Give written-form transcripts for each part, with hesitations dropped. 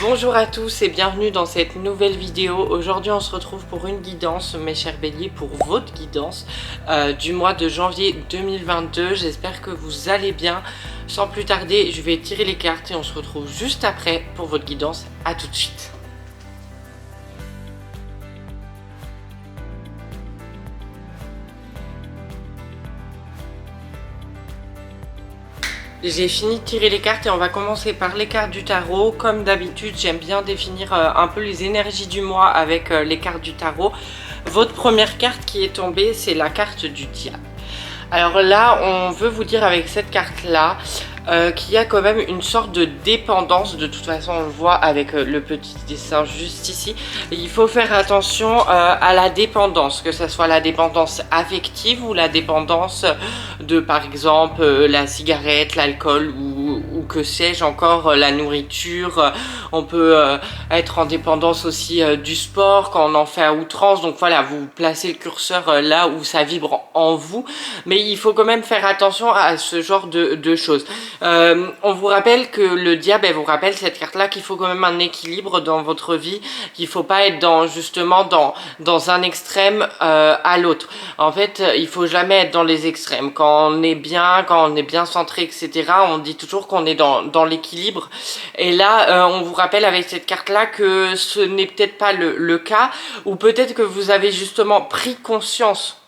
Bonjour à tous et bienvenue dans cette nouvelle vidéo. Aujourd'hui on se retrouve pour une guidance, mes chers béliers, pour votre guidance du mois de janvier 2022. J'espère que vous allez bien. Sans plus tarder, je vais tirer les cartes et on se retrouve juste après pour votre guidance. À tout de suite. J'ai fini de tirer les cartes et on va commencer par les cartes du tarot. Comme d'habitude, j'aime bien définir un peu les énergies du mois avec les cartes du tarot. Votre première carte qui est tombée, c'est la carte du diable. Alors là, on veut vous dire avec cette carte-là qu'il y a quand même une sorte de dépendance. De toute façon, on le voit avec le petit dessin juste ici. Il faut faire attention à la dépendance, que ce soit la dépendance affective ou la dépendance de, par exemple, la cigarette, l'alcool ou que sais-je encore, la nourriture. On peut être en dépendance aussi du sport quand on en fait à outrance. Donc voilà, vous placez le curseur là où ça vibre en vous. Mais il faut quand même faire attention à ce genre de choses. On vous rappelle que le diable, elle vous rappelle cette carte-là qu'il faut quand même un équilibre dans votre vie, qu'il faut pas être justement dans un extrême à l'autre. En fait, il faut jamais être dans les extrêmes. Quand on est bien centré, etc., on dit toujours qu'on est dans l'équilibre. Et là, on vous rappelle avec cette carte-là que ce n'est peut-être pas le cas, ou peut-être que vous avez justement pris conscience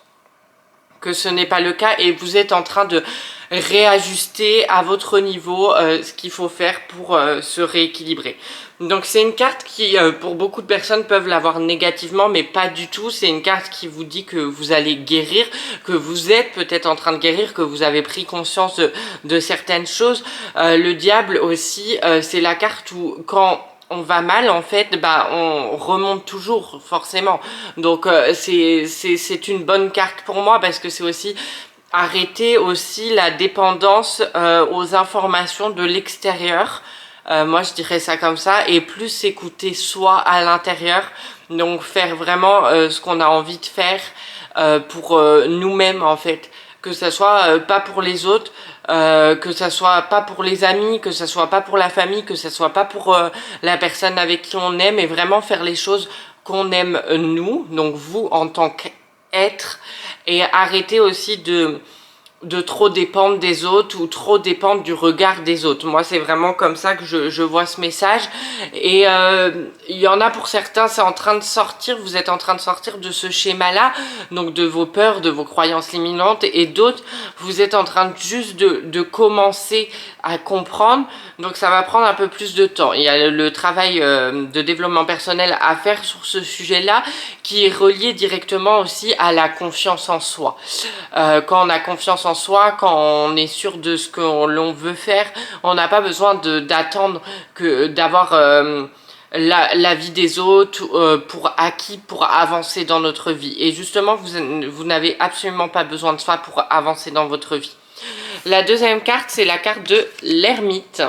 que ce n'est pas le cas et vous êtes en train de réajuster à votre niveau ce qu'il faut faire pour se rééquilibrer. Donc c'est une carte qui pour beaucoup de personnes peuvent l'avoir négativement, mais pas du tout. C'est une carte qui vous dit que vous allez guérir, que vous êtes peut-être en train de guérir, que vous avez pris conscience de certaines choses. Le diable aussi, c'est la carte où quand on va mal, en fait, on remonte toujours, forcément. Donc, c'est une bonne carte pour moi parce que c'est aussi arrêter aussi la dépendance aux informations de l'extérieur. Moi, je dirais ça comme ça. Et plus s'écouter soi à l'intérieur. Donc, faire vraiment ce qu'on a envie de faire pour nous-mêmes, en fait. Que ça soit pas pour les autres, que ça soit pas pour les amis, que ça soit pas pour la famille, que ça soit pas pour la personne avec qui on aime, et vraiment faire les choses qu'on aime nous, donc vous en tant qu'être, et arrêter aussi de trop dépendre des autres ou trop dépendre du regard des autres. Moi, c'est vraiment comme ça que je vois ce message. Et il y en a pour certains, c'est en train de sortir, vous êtes en train de sortir de ce schéma-là, donc de vos peurs, de vos croyances limitantes, et d'autres, vous êtes en train juste de commencer à comprendre. Donc ça va prendre un peu plus de temps. Il y a le travail de développement personnel à faire sur ce sujet-là, qui est relié directement aussi à la confiance en soi. Quand on a confiance en soi, quand on est sûr de ce que l'on veut faire, on n'a pas besoin d'attendre d'avoir la vie des autres pour acquis pour avancer dans notre vie. Et justement, vous n'avez absolument pas besoin de ça pour avancer dans votre vie. La deuxième carte, c'est la carte de l'ermite,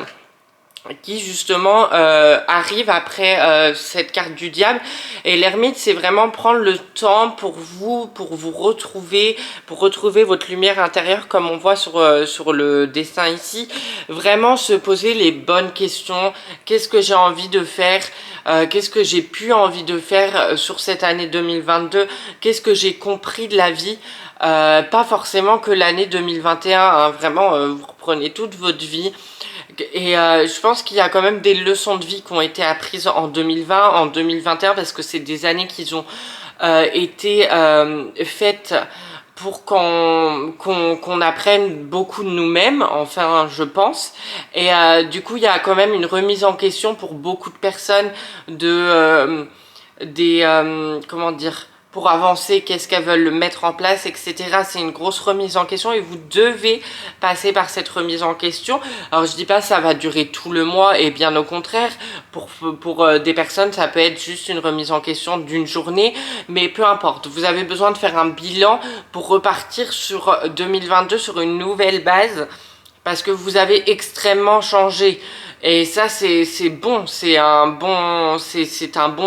qui justement arrive après cette carte du diable. Et l'ermite, c'est vraiment prendre le temps pour vous retrouver, pour retrouver votre lumière intérieure, comme on voit sur le dessin ici. Vraiment se poser les bonnes questions. Qu'est-ce que j'ai envie de faire? Qu'est-ce que j'ai envie de faire sur cette année 2022? Qu'est-ce que j'ai compris de la vie? Pas forcément que l'année 2021, hein, vraiment, vous reprenez toute votre vie. Et je pense qu'il y a quand même des leçons de vie qui ont été apprises en 2020, en 2021, parce que c'est des années qui ont été faites pour qu'on apprenne beaucoup de nous-mêmes, enfin je pense. Et du coup il y a quand même une remise en question pour beaucoup de personnes comment dire, pour avancer, qu'est-ce qu'elles veulent mettre en place, etc. C'est une grosse remise en question et vous devez passer par cette remise en question. Alors je dis pas ça va durer tout le mois, et bien au contraire, pour des personnes ça peut être juste une remise en question d'une journée, mais peu importe, vous avez besoin de faire un bilan pour repartir sur 2022 sur une nouvelle base, parce que vous avez extrêmement changé. Et ça c'est bon, c'est un bon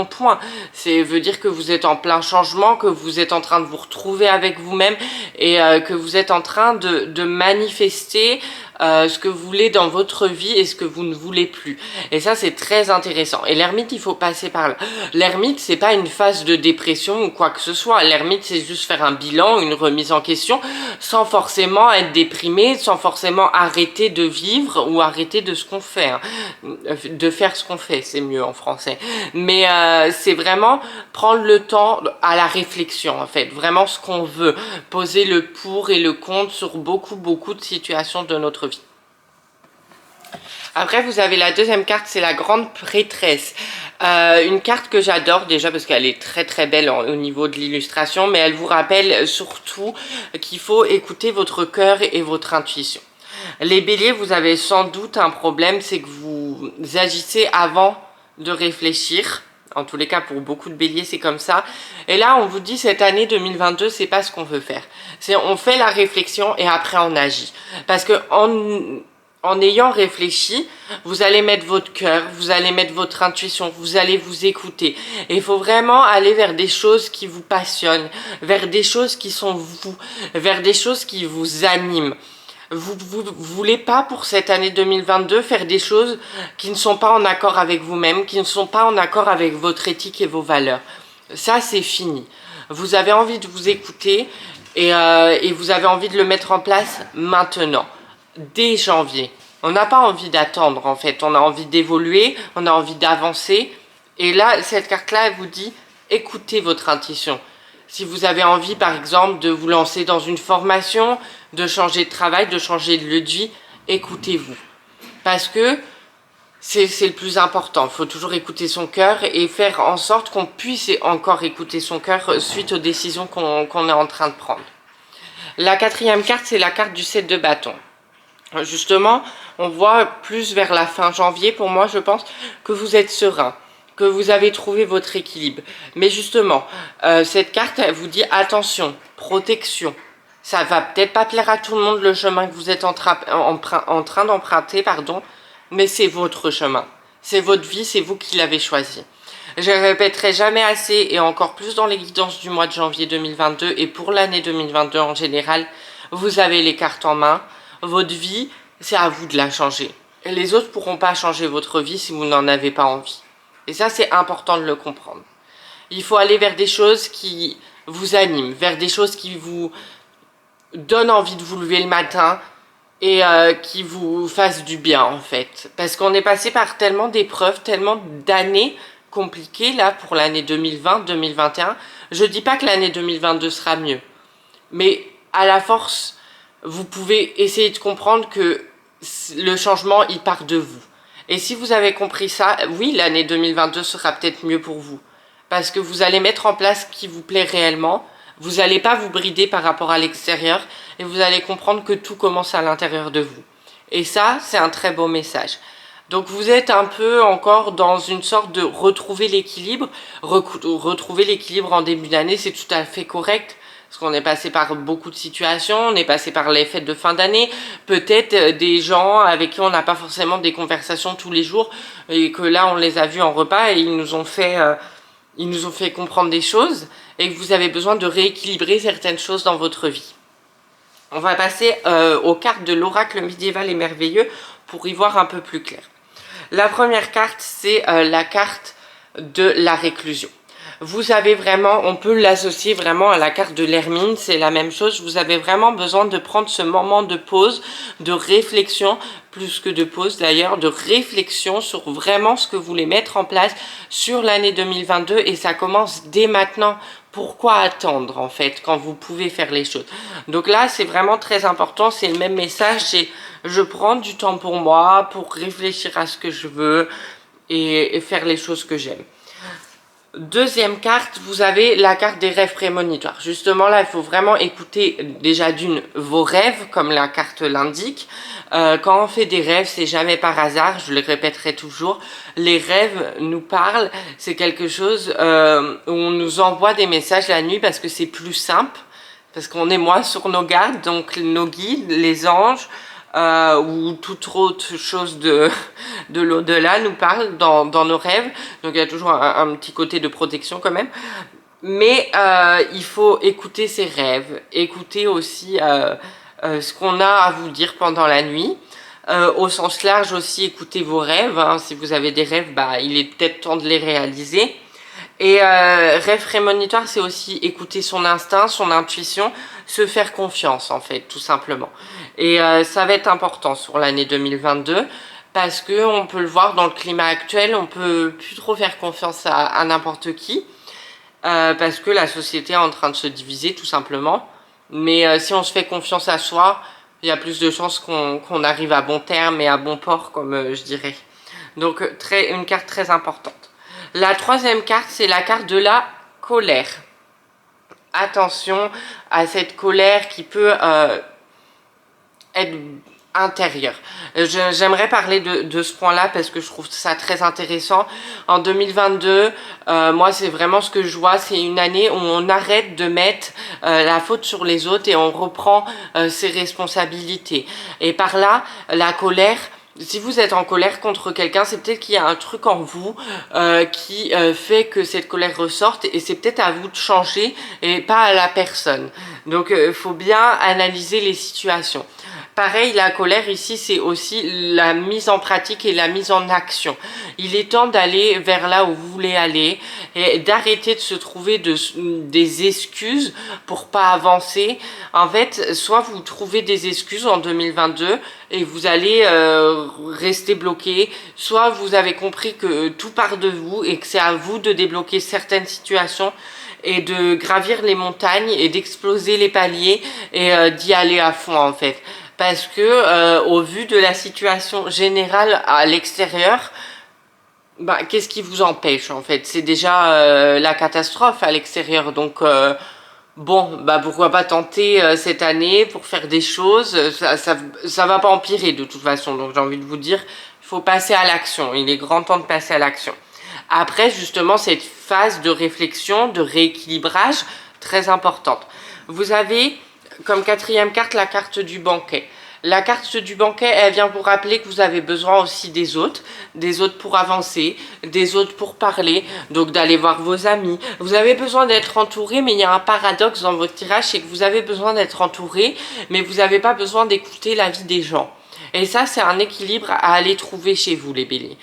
point. C'est veut dire que vous êtes en plein changement, que vous êtes en train de vous retrouver avec vous-même, et que vous êtes en train de manifester ce que vous voulez dans votre vie et ce que vous ne voulez plus. Et ça, c'est très intéressant. Et l'ermite, il faut passer par là. L'ermite, c'est pas une phase de dépression ou quoi que ce soit. L'ermite, c'est juste faire un bilan, une remise en question, sans forcément être déprimé, sans forcément arrêter de vivre ou arrêter de ce qu'on fait. Hein. De faire ce qu'on fait, c'est mieux en français. Mais c'est vraiment prendre le temps à la réflexion, en fait. Vraiment ce qu'on veut. Poser le pour et le contre sur beaucoup de situations de notre vie. Après, vous avez la deuxième carte, c'est la grande prêtresse. Une carte que j'adore déjà parce qu'elle est très belle au niveau de l'illustration, mais elle vous rappelle surtout qu'il faut écouter votre cœur et votre intuition. Les béliers, vous avez sans doute un problème, c'est que vous agissez avant de réfléchir. En tous les cas, pour beaucoup de béliers, c'est comme ça. Et là, on vous dit, cette année 2022, c'est pas ce qu'on veut faire. C'est on fait la réflexion et après on agit. Parce que en ayant réfléchi, vous allez mettre votre cœur, vous allez mettre votre intuition, vous allez vous écouter. Et il faut vraiment aller vers des choses qui vous passionnent, vers des choses qui sont vous, vers des choses qui vous animent. Vous voulez pas pour cette année 2022 faire des choses qui ne sont pas en accord avec vous-même, qui ne sont pas en accord avec votre éthique et vos valeurs. Ça, c'est fini. Vous avez envie de vous écouter et vous avez envie de le mettre en place maintenant, dès janvier. On n'a pas envie d'attendre en fait, on a envie d'évoluer, on a envie d'avancer. Et là, cette carte-là, elle vous dit, écoutez votre intuition. Si vous avez envie, par exemple, de vous lancer dans une formation, de changer de travail, de changer de lieu de vie, écoutez-vous. Parce que c'est le plus important. Il faut toujours écouter son cœur et faire en sorte qu'on puisse encore écouter son cœur suite aux décisions qu'on est en train de prendre. La quatrième carte, c'est la carte du 7 de bâton. Justement, on voit plus vers la fin janvier, pour moi, je pense, que vous êtes serein, que vous avez trouvé votre équilibre. Mais justement, cette carte, elle vous dit attention, protection. Ça va peut-être pas plaire à tout le monde le chemin que vous êtes en train d'emprunter, pardon, mais c'est votre chemin. C'est votre vie, c'est vous qui l'avez choisi. Je ne répéterai jamais assez, et encore plus dans les guidances du mois de janvier 2022 et pour l'année 2022 en général, vous avez les cartes en main. Votre vie, c'est à vous de la changer. Et les autres ne pourront pas changer votre vie si vous n'en avez pas envie. Et ça, c'est important de le comprendre. Il faut aller vers des choses qui vous animent, vers des choses qui vous donnent envie de vous lever le matin et qui vous fassent du bien, en fait. Parce qu'on est passé par tellement d'épreuves, tellement d'années compliquées, là, pour l'année 2020-2021. Je dis pas que l'année 2022 sera mieux. Mais à la force, vous pouvez essayer de comprendre que le changement, il part de vous. Et si vous avez compris ça, oui, l'année 2022 sera peut-être mieux pour vous. Parce que vous allez mettre en place ce qui vous plaît réellement. Vous n'allez pas vous brider par rapport à l'extérieur. Et vous allez comprendre que tout commence à l'intérieur de vous. Et ça, c'est un très beau message. Donc vous êtes un peu encore dans une sorte de retrouver l'équilibre. Retrouver l'équilibre en début d'année, c'est tout à fait correct. Parce qu'on est passé par beaucoup de situations, on est passé par les fêtes de fin d'année, peut-être des gens avec qui on n'a pas forcément des conversations tous les jours, et que là on les a vus en repas et ils nous ont fait comprendre des choses, et que vous avez besoin de rééquilibrer certaines choses dans votre vie. On va passer aux cartes de l'oracle médiéval et merveilleux pour y voir un peu plus clair. La première carte, c'est la carte de la réclusion. Vous avez vraiment, on peut l'associer vraiment à la carte de l'hermine, c'est la même chose. Vous avez vraiment besoin de prendre ce moment de pause, de réflexion, plus que de pause d'ailleurs, de réflexion sur vraiment ce que vous voulez mettre en place sur l'année 2022 et ça commence dès maintenant. Pourquoi attendre en fait quand vous pouvez faire les choses? Donc là, c'est vraiment très important, c'est le même message, c'est je prends du temps pour moi, pour réfléchir à ce que je veux et faire les choses que j'aime. Deuxième carte, vous avez la carte des rêves prémonitoires. Justement là, il faut vraiment écouter déjà d'une vos rêves, comme la carte l'indique. Quand on fait des rêves, c'est jamais par hasard, je le répéterai toujours. Les rêves nous parlent, c'est quelque chose où on nous envoie des messages la nuit parce que c'est plus simple, parce qu'on est moins sur nos gardes, donc nos guides, les anges, ou toute autre chose de l'au-delà nous parle dans nos rêves. Donc il y a toujours un petit côté de protection quand même. Mais il faut écouter ses rêves, écouter aussi ce qu'on a à vous dire pendant la nuit. Au sens large aussi, écoutez vos rêves, hein. Si vous avez des rêves, bah, il est peut-être temps de les réaliser. Et rêve prémonitoire, c'est aussi écouter son instinct, son intuition, se faire confiance en fait, tout simplement. Et ça va être important sur l'année 2022 parce que on peut le voir dans le climat actuel, on peut plus trop faire confiance à n'importe qui parce que la société est en train de se diviser tout simplement. Mais si on se fait confiance à soi, il y a plus de chances qu'on arrive à bon terme et à bon port, comme je dirais. Donc une carte très importante. La troisième carte, c'est la carte de la colère. Attention à cette colère qui peut être intérieure. J'aimerais parler de ce point-là parce que je trouve ça très intéressant. En 2022, moi c'est vraiment ce que je vois, c'est une année où on arrête de mettre la faute sur les autres et on reprend ses responsabilités. Et par là, la colère, si vous êtes en colère contre quelqu'un, c'est peut-être qu'il y a un truc en vous qui fait que cette colère ressorte et c'est peut-être à vous de changer et pas à la personne. Donc il faut bien analyser les situations. Pareil, la colère ici, c'est aussi la mise en pratique et la mise en action. Il est temps d'aller vers là où vous voulez aller et d'arrêter de se trouver des excuses pour pas avancer. En fait, soit vous trouvez des excuses en 2022 et vous allez rester bloqué, soit vous avez compris que tout part de vous et que c'est à vous de débloquer certaines situations et de gravir les montagnes et d'exploser les paliers et d'y aller à fond en fait. Parce que au vu de la situation générale à l'extérieur, bah, qu'est-ce qui vous empêche en fait? C'est déjà la catastrophe à l'extérieur. Donc bon, bah pourquoi pas tenter cette année pour faire des choses. Ça va pas empirer de toute façon. Donc j'ai envie de vous dire, il faut passer à l'action. Il est grand temps de passer à l'action. Après justement cette phase de réflexion, de rééquilibrage, très importante. Vous avez comme quatrième carte la carte du banquet. La carte du banquet, elle vient vous rappeler que vous avez besoin aussi des autres pour avancer, des autres pour parler, donc d'aller voir vos amis. Vous avez besoin d'être entouré, mais il y a un paradoxe dans votre tirage, c'est que vous avez besoin d'être entouré, mais vous n'avez pas besoin d'écouter l'avis des gens. Et ça, c'est un équilibre à aller trouver chez vous, les béliers.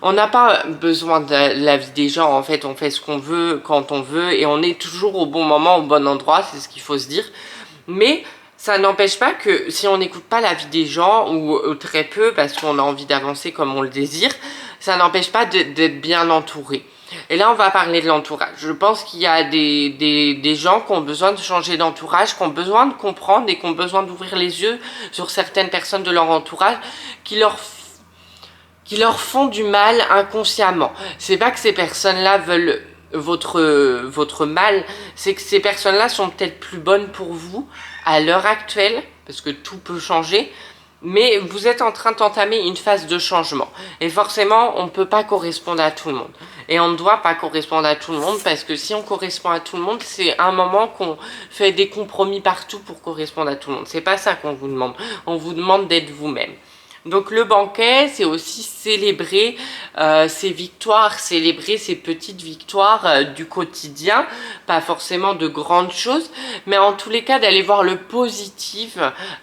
On n'a pas besoin de l'avis des gens, en fait, on fait ce qu'on veut, quand on veut, et on est toujours au bon moment, au bon endroit, c'est ce qu'il faut se dire. Mais ça n'empêche pas que si on n'écoute pas l'avis des gens, ou très peu, parce qu'on a envie d'avancer comme on le désire, ça n'empêche pas d'être bien entouré. Et là, on va parler de l'entourage. Je pense qu'il y a des gens qui ont besoin de changer d'entourage, qui ont besoin de comprendre et qui ont besoin d'ouvrir les yeux sur certaines personnes de leur entourage qui leur font du mal inconsciemment. C'est pas que ces personnes-là veulent votre mal, c'est que ces personnes-là sont peut-être plus bonnes pour vous à l'heure actuelle, parce que tout peut changer, mais vous êtes en train d'entamer une phase de changement. Et forcément, on ne peut pas correspondre à tout le monde. Et on ne doit pas correspondre à tout le monde, parce que si on correspond à tout le monde, c'est un moment qu'on fait des compromis partout pour correspondre à tout le monde. C'est pas ça qu'on vous demande. On vous demande d'être vous-même. Donc le banquet, c'est aussi célébrer ses victoires, célébrer ses petites victoires du quotidien, pas forcément de grandes choses, mais en tous les cas d'aller voir le positif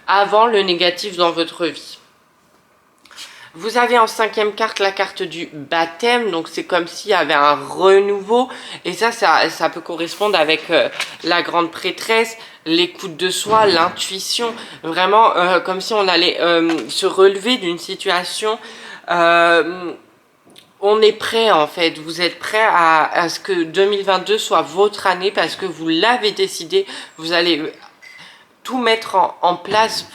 avant le négatif dans votre vie. Vous avez en cinquième carte la carte du baptême, donc c'est comme s'il y avait un renouveau, et ça peut correspondre avec la grande prêtresse, l'écoute de soi, l'intuition, vraiment comme si on allait se relever d'une situation. On est prêt en fait, vous êtes prêt à ce que 2022 soit votre année parce que vous l'avez décidé, vous allez tout mettre en place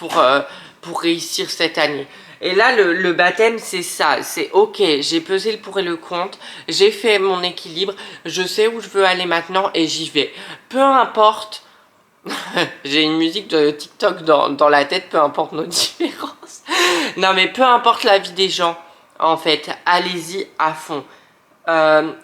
pour réussir cette année. Et là, le baptême, c'est ça, c'est ok, j'ai pesé le pour et le contre, j'ai fait mon équilibre, je sais où je veux aller maintenant et j'y vais. Peu importe, j'ai une musique de TikTok dans la tête, peu importe nos différences. Non mais peu importe la vie des gens, en fait, allez-y à fond.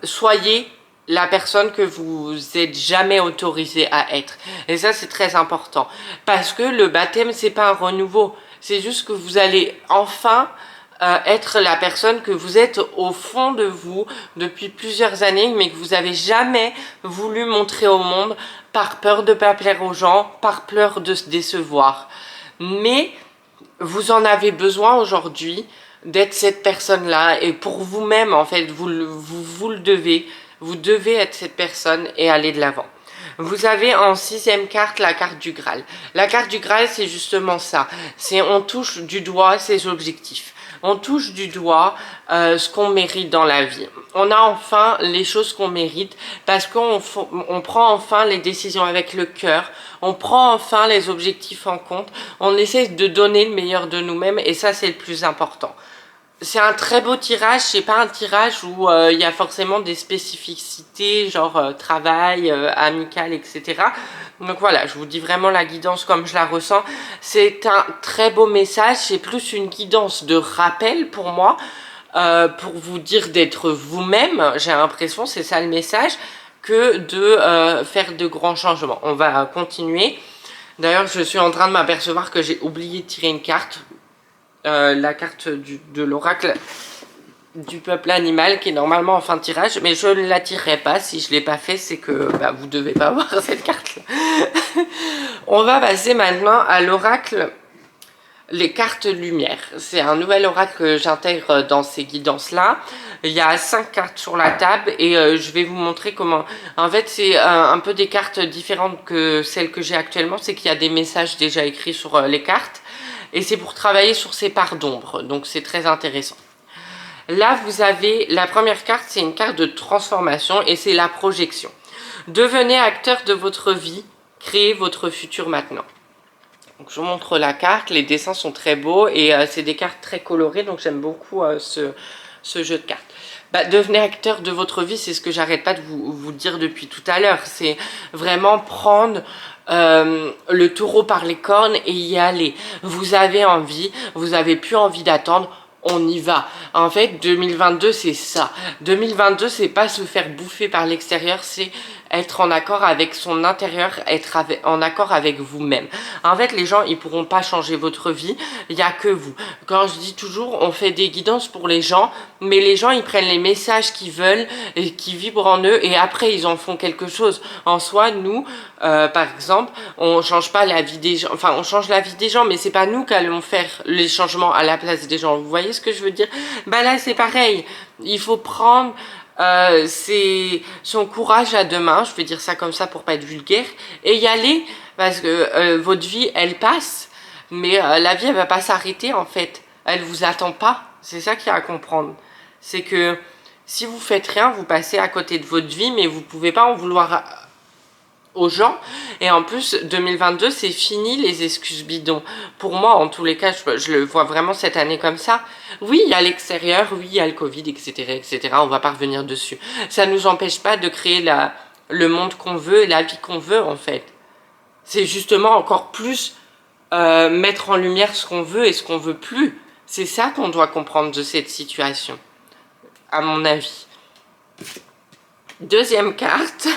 Soyez la personne que vous n'êtes jamais autorisé à être. Et ça, c'est très important. Parce que le baptême, c'est pas un renouveau. C'est juste que vous allez enfin être la personne que vous êtes au fond de vous depuis plusieurs années, mais que vous n'avez jamais voulu montrer au monde par peur de ne pas plaire aux gens, par peur de se décevoir. Mais vous en avez besoin aujourd'hui d'être cette personne-là, et pour vous-même, en fait, vous le devez. Vous devez être cette personne et aller de l'avant. Vous avez en 6e carte la carte du Graal. La carte du Graal, c'est justement ça. C'est on touche du doigt ses objectifs. On touche du doigt ce qu'on mérite dans la vie. On a enfin les choses qu'on mérite parce qu'on prend enfin les décisions avec le cœur. On prend enfin les objectifs en compte. On essaie de donner le meilleur de nous-mêmes et ça, c'est le plus important. C'est un très beau tirage, c'est pas un tirage où il y a forcément des spécificités, genre travail, amical, etc. Donc voilà, je vous dis vraiment la guidance comme je la ressens. C'est un très beau message, c'est plus une guidance de rappel pour moi, pour vous dire d'être vous-même, j'ai l'impression, c'est ça le message, que de faire de grands changements. On va continuer. D'ailleurs, je suis en train de m'apercevoir que j'ai oublié de tirer une carte. La carte de l'oracle du peuple animal qui est normalement en fin de tirage, mais je ne la tirerai pas. Si je ne l'ai pas fait, c'est que vous ne devez pas avoir cette carte là. On va passer maintenant à l'oracle les cartes lumière. C'est un nouvel oracle que j'intègre dans ces guidances là. Il y a 5 cartes sur la table et je vais vous montrer comment. En fait, c'est un peu des cartes différentes que celles que j'ai actuellement. C'est qu'il y a des messages déjà écrits sur les cartes. Et c'est pour travailler sur ces parts d'ombre, donc c'est très intéressant. Là, vous avez la première carte, c'est une carte de transformation et c'est la projection. Devenez acteur de votre vie, créez votre futur maintenant. Donc, je vous montre la carte, les dessins sont très beaux et c'est des cartes très colorées, donc j'aime beaucoup ce jeu de cartes. Devenez acteur de votre vie, c'est ce que j'arrête pas de vous dire depuis tout à l'heure. C'est vraiment prendre le taureau par les cornes et y aller. Vous avez envie, vous avez plus envie d'attendre, on y va. En fait, 2022, c'est ça. 2022, c'est pas se faire bouffer par l'extérieur, c'est être en accord avec son intérieur, être en accord avec vous-même. En fait, les gens, ils pourront pas changer votre vie, il y a que vous. Quand je dis toujours, on fait des guidances pour les gens, mais les gens, ils prennent les messages qu'ils veulent et qui vibrent en eux, et après, ils en font quelque chose. En soi, nous, par exemple, on change pas la vie des gens, enfin, on change la vie des gens, mais c'est pas nous qui allons faire les changements à la place des gens. Vous voyez ce que je veux dire? Là, c'est pareil. Il faut prendre son courage à deux mains, je vais dire ça comme ça pour pas être vulgaire, et y aller, parce que votre vie, elle passe, mais la vie, elle va pas s'arrêter, en fait. Elle vous attend pas. C'est ça qu'il y a à comprendre. C'est que si vous faites rien, vous passez à côté de votre vie, mais vous pouvez pas en vouloir aux gens. Et en plus, 2022, c'est fini les excuses bidons. Pour moi, en tous les cas, je le vois vraiment cette année comme ça. Oui, il y a l'extérieur, oui, il y a le Covid, etc., etc. On va pas revenir dessus. Ça nous empêche pas de créer le monde qu'on veut et la vie qu'on veut, en fait. C'est justement encore plus mettre en lumière ce qu'on veut et ce qu'on veut plus. C'est ça qu'on doit comprendre de cette situation, à mon avis. Deuxième carte,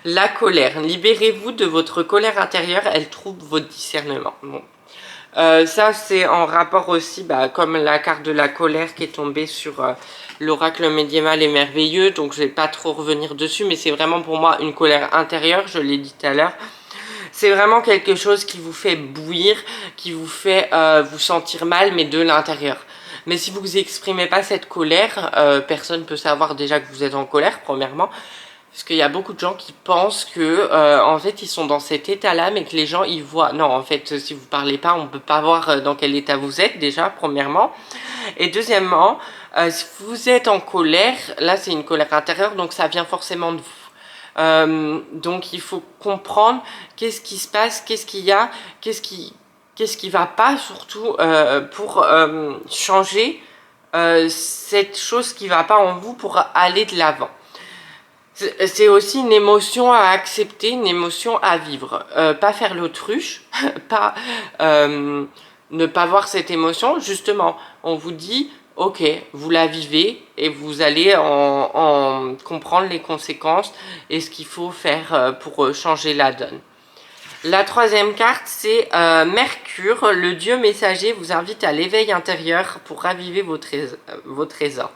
la colère. Libérez-vous de votre colère intérieure, elle trouble votre discernement. Bon. Ça, c'est en rapport aussi, comme la carte de la colère qui est tombée sur l'oracle médiéval et merveilleux, donc je vais pas trop revenir dessus, mais c'est vraiment pour moi une colère intérieure, je l'ai dit tout à l'heure. C'est vraiment quelque chose qui vous fait bouillir, qui vous fait vous sentir mal, mais de l'intérieur. Mais si vous exprimez pas cette colère, personne ne peut savoir déjà que vous êtes en colère, premièrement. Parce qu'il y a beaucoup de gens qui pensent que, en fait, ils sont dans cet état-là, mais que les gens, ils voient... Non, en fait, si vous parlez pas, on peut pas voir dans quel état vous êtes, déjà, premièrement. Et deuxièmement, si vous êtes en colère, là, c'est une colère intérieure, donc ça vient forcément de vous. Donc, il faut comprendre qu'est-ce qui se passe, qu'est-ce qu'il y a, qu'est-ce qui va pas, surtout, pour changer cette chose qui va pas en vous pour aller de l'avant. C'est aussi une émotion à accepter, une émotion à vivre. Pas faire l'autruche, pas ne pas voir cette émotion. Justement, on vous dit, ok, vous la vivez et vous allez en comprendre les conséquences et ce qu'il faut faire pour changer la donne. La troisième carte, c'est Mercure, le dieu messager vous invite à l'éveil intérieur pour raviver vos trésors.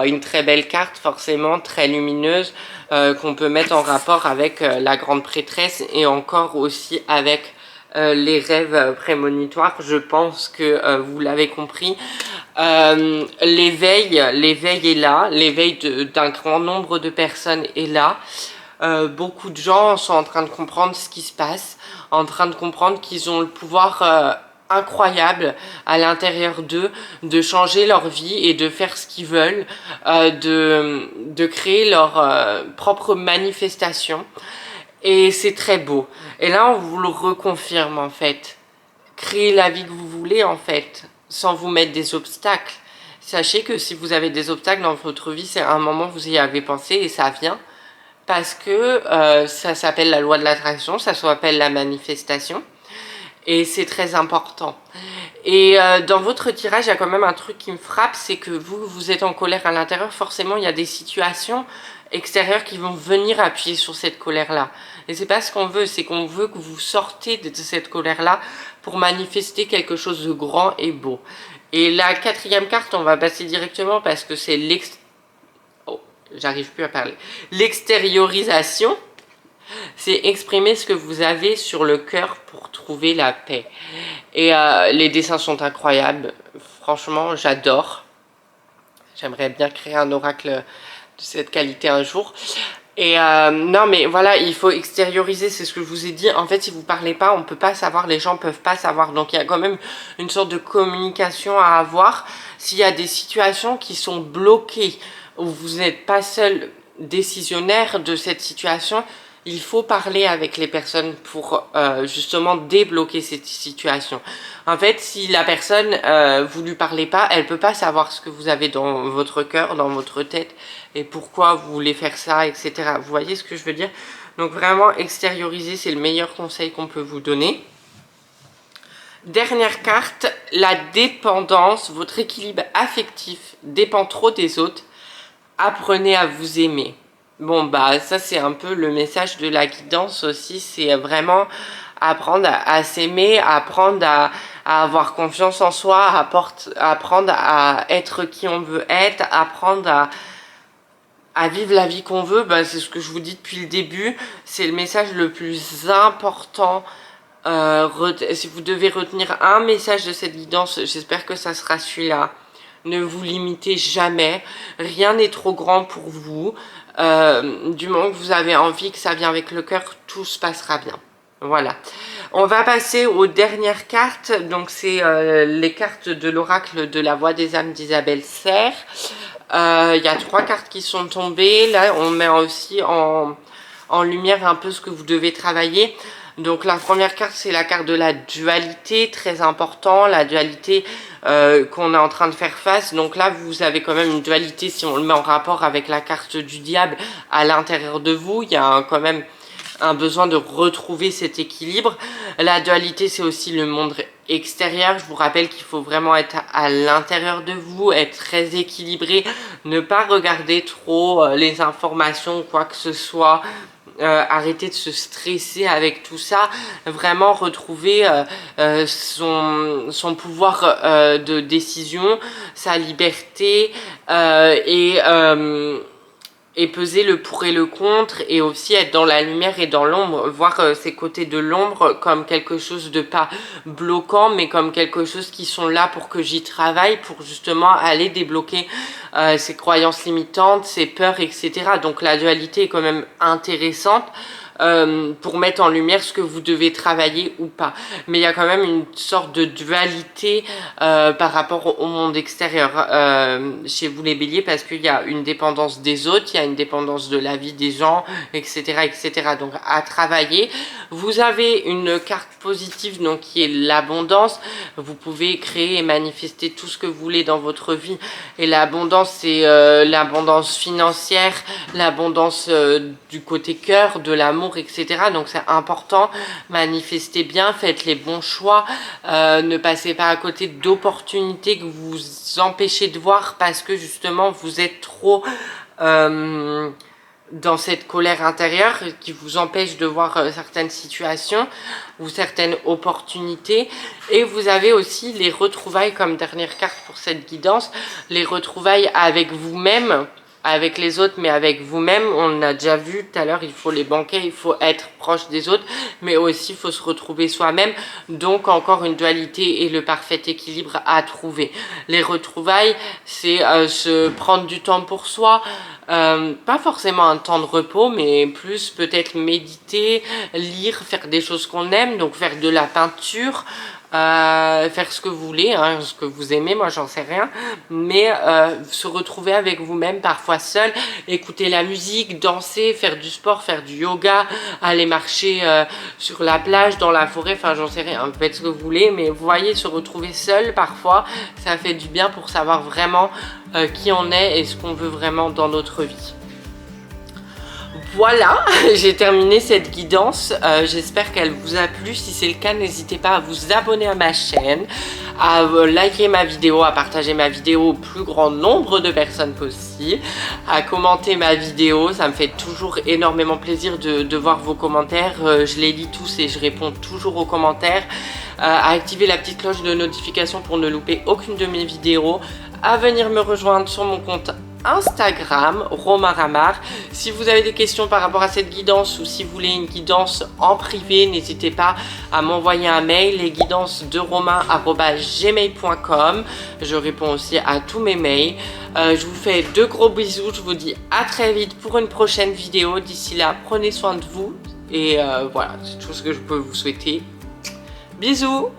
Une très belle carte, forcément, très lumineuse, qu'on peut mettre en rapport avec la grande prêtresse et encore aussi avec les rêves prémonitoires. Je pense que vous l'avez compris. L'éveil est là, l'éveil d'un grand nombre de personnes est là. Beaucoup de gens sont en train de comprendre ce qui se passe, en train de comprendre qu'ils ont le pouvoir incroyable à l'intérieur d'eux de changer leur vie et de faire ce qu'ils veulent, de créer leur propre manifestation. Et c'est très beau. Et là, on vous le reconfirme en fait. Créez la vie que vous voulez en fait, sans vous mettre des obstacles. Sachez que si vous avez des obstacles dans votre vie, c'est un moment vous y avez pensé et ça vient. Parce que ça s'appelle la loi de l'attraction, ça s'appelle la manifestation. Et c'est très important. Et dans votre tirage, il y a quand même un truc qui me frappe, c'est que vous êtes en colère à l'intérieur. Forcément, il y a des situations extérieures qui vont venir appuyer sur cette colère-là. Et c'est pas ce qu'on veut, c'est qu'on veut que vous sortez de cette colère-là pour manifester quelque chose de grand et beau. Et la 4e carte, on va passer directement parce que c'est j'arrive plus à parler. L'extériorisation. C'est exprimer ce que vous avez sur le cœur pour trouver la paix. Et les dessins sont incroyables. Franchement, j'adore. J'aimerais bien créer un oracle de cette qualité un jour. Et non mais voilà, il faut extérioriser, c'est ce que je vous ai dit. En fait, si vous parlez pas, on peut pas savoir, les gens peuvent pas savoir. Donc il y a quand même une sorte de communication à avoir. S'il y a des situations qui sont bloquées, où vous n'êtes pas seul décisionnaire de cette situation, il faut parler avec les personnes pour justement débloquer cette situation. En fait, si la personne, vous lui parlez pas, elle peut pas savoir ce que vous avez dans votre cœur, dans votre tête, et pourquoi vous voulez faire ça, etc. Vous voyez ce que je veux dire? Donc vraiment, extérioriser, c'est le meilleur conseil qu'on peut vous donner. Dernière carte, la dépendance. Votre équilibre affectif dépend trop des autres. Apprenez à vous aimer. Bon bah ça c'est un peu le message de la guidance aussi, c'est vraiment apprendre à s'aimer, apprendre à avoir confiance en soi, apprendre à être qui on veut être, apprendre à vivre la vie qu'on veut. Bah, c'est ce que je vous dis depuis le début, c'est le message le plus important. Si vous devez retenir un message de cette guidance, j'espère que ça sera celui-là. Ne vous limitez jamais, rien n'est trop grand pour vous. Du moment que vous avez envie, que ça vient avec le cœur, tout se passera bien. Voilà. On va passer aux dernières cartes. Donc c'est les cartes de l'oracle de la voix des âmes d'Isabelle Serre. Il y a 3 cartes qui sont tombées. Là, on met aussi en lumière un peu ce que vous devez travailler. Donc la première carte, c'est la carte de la dualité, très important, la dualité qu'on est en train de faire face. Donc là, vous avez quand même une dualité, si on le met en rapport avec la carte du diable à l'intérieur de vous. Il y a quand même un besoin de retrouver cet équilibre. La dualité, c'est aussi le monde extérieur. Je vous rappelle qu'il faut vraiment être à l'intérieur de vous, être très équilibré, ne pas regarder trop les informations ou quoi que ce soit. Arrêter de se stresser avec tout ça, vraiment retrouver son pouvoir de décision, sa liberté et peser le pour et le contre, et aussi être dans la lumière et dans l'ombre, voir ces côtés de l'ombre comme quelque chose de pas bloquant, mais comme quelque chose qui sont là pour que j'y travaille, pour justement aller débloquer ces croyances limitantes, ces peurs, etc. Donc la dualité est quand même intéressante pour mettre en lumière ce que vous devez travailler ou pas. Mais il y a quand même une sorte de dualité par rapport au monde extérieur chez vous les béliers, parce qu'il y a une dépendance des autres, il y a une dépendance de la vie des gens, etc. etc. Donc à travailler. Vous avez une carte positive donc qui est l'abondance. Vous pouvez créer et manifester tout ce que vous voulez dans votre vie. Et l'abondance, c'est l'abondance financière, l'abondance du côté cœur, de l'amour, etc. Donc c'est important, manifestez bien, faites les bons choix, ne passez pas à côté d'opportunités que vous vous empêchez de voir parce que justement vous êtes trop dans cette colère intérieure qui vous empêche de voir certaines situations ou certaines opportunités. Et vous avez aussi les retrouvailles comme dernière carte pour cette guidance, les retrouvailles avec vous-même. avec les autres mais avec vous-même. On a déjà vu tout à l'heure, il faut les banquets, il faut être proche des autres, mais aussi il faut se retrouver soi-même. Donc encore une dualité et le parfait équilibre à trouver. Les retrouvailles, c'est se prendre du temps pour soi, pas forcément un temps de repos, mais plus peut-être méditer, lire, faire des choses qu'on aime, donc faire de la peinture, faire ce que vous voulez, hein, ce que vous aimez, moi j'en sais rien, mais se retrouver avec vous-même, parfois seul, écouter la musique, danser, faire du sport, faire du yoga, aller marcher sur la plage, dans la forêt, enfin j'en sais rien, faites ce que vous voulez, mais vous voyez, se retrouver seul parfois, ça fait du bien pour savoir vraiment qui on est et ce qu'on veut vraiment dans notre vie. Voilà, j'ai terminé cette guidance, j'espère qu'elle vous a plu. Si c'est le cas, n'hésitez pas à vous abonner à ma chaîne, à liker ma vidéo, à partager ma vidéo au plus grand nombre de personnes possible, à commenter ma vidéo, ça me fait toujours énormément plaisir de voir vos commentaires, je les lis tous et je réponds toujours aux commentaires, à activer la petite cloche de notification pour ne louper aucune de mes vidéos, à venir me rejoindre sur mon compte Instagram, Roma Ramar. Si vous avez des questions par rapport à cette guidance ou si vous voulez une guidance en privé, n'hésitez pas à m'envoyer un mail, lesguidancederomain@gmail.com. Je réponds aussi à tous mes mails. Je vous fais de gros bisous, je vous dis à très vite pour une prochaine vidéo. D'ici là, prenez soin de vous et voilà, c'est tout ce que je peux vous souhaiter. Bisous!